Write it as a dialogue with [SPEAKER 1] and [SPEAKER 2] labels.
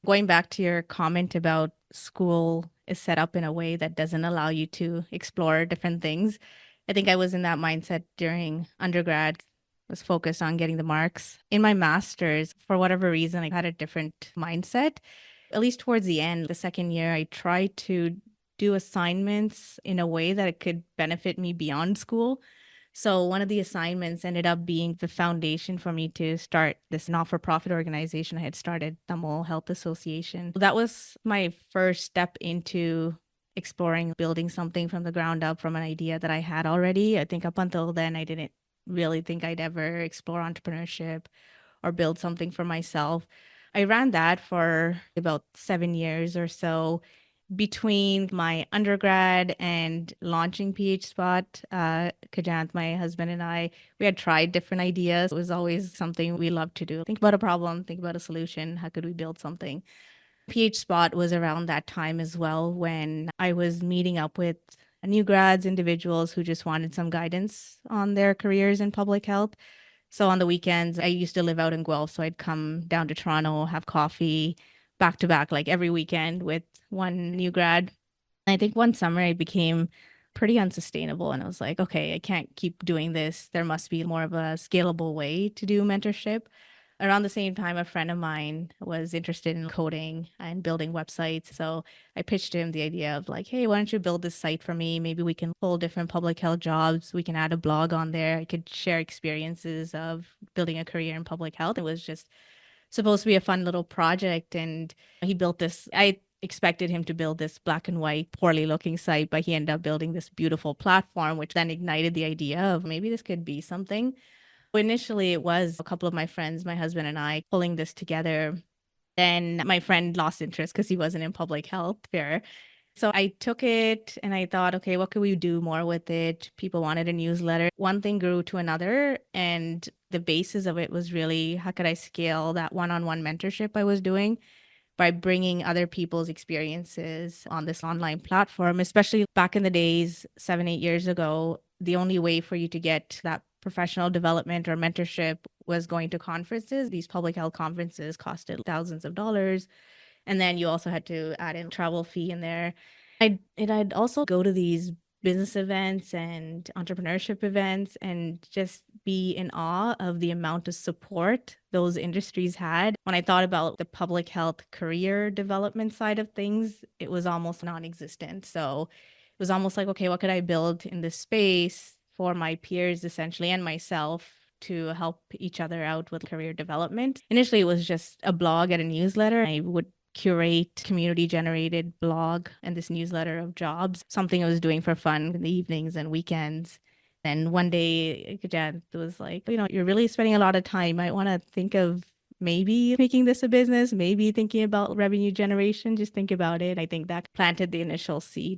[SPEAKER 1] Going back to your comment about school is set up in a way that doesn't allow you to explore different things. I think I was in that mindset during undergrad, was focused on getting the marks. In my master's, for whatever reason, I had a different mindset. At least towards the end, the second year, I tried to do assignments in a way that it could benefit me beyond school. So one of the assignments ended up being the foundation for me to start this not-for-profit organization I had started, Tamil Health Association. That was my first step into exploring building something from the ground up from an idea that I had already. I think up until then, I didn't really think I'd ever explore entrepreneurship or build something for myself. I ran that for about 7 years or so between my undergrad and launching PhSpot. Kajant, my husband, and I, we had tried different ideas. It was always something we loved to do. Think about a problem, think about a solution. How could we build something? PhSpot was around that time as well when I was meeting up with new grads, individuals who just wanted some guidance on their careers in public health. So on the weekends, I used to live out in Guelph, so I'd come down to Toronto, have coffee back to back, like every weekend with one new grad. I think one summer it became pretty unsustainable, and I was like, okay, I can't keep doing this. There must be more of a scalable way to do mentorship. Around the same time, a friend of mine was interested in coding and building websites. So I pitched him the idea of like, hey, why don't you build this site for me? Maybe we can pull different public health jobs. We can add a blog on there. I could share experiences of building a career in public health. It was just supposed to be a fun little project. And he built this. I expected him to build this black and white, poorly looking site, but he ended up building this beautiful platform, which then ignited the idea of maybe this could be something. Initially, it was a couple of my friends, my husband and I, pulling this together. Then my friend lost interest because he wasn't in public health fair. So I took it and I thought, okay, what could we do more with it? People wanted a newsletter. One thing grew to another. And the basis of it was really how could I scale that one on one mentorship I was doing by bringing other people's experiences on this online platform, especially back in the days, 7, 8 years ago. The only way for you to get that professional development or mentorship was going to conferences. These public health conferences costed thousands of dollars. And then you also had to add in travel fee in there. I'd also go to these business events and entrepreneurship events and just be in awe of the amount of support those industries had. When I thought about the public health career development side of things, it was almost non-existent. So it was almost like, okay, what could I build in this space for my peers essentially and myself to help each other out with career development? Initially, it was just a blog and a newsletter. I would curate community generated blog and this newsletter of jobs, something I was doing for fun in the evenings and weekends. And one day, Jan was like, you're really spending a lot of time. You might want to think of maybe making this a business, maybe thinking about revenue generation. Just think about it. I think that planted the initial seed.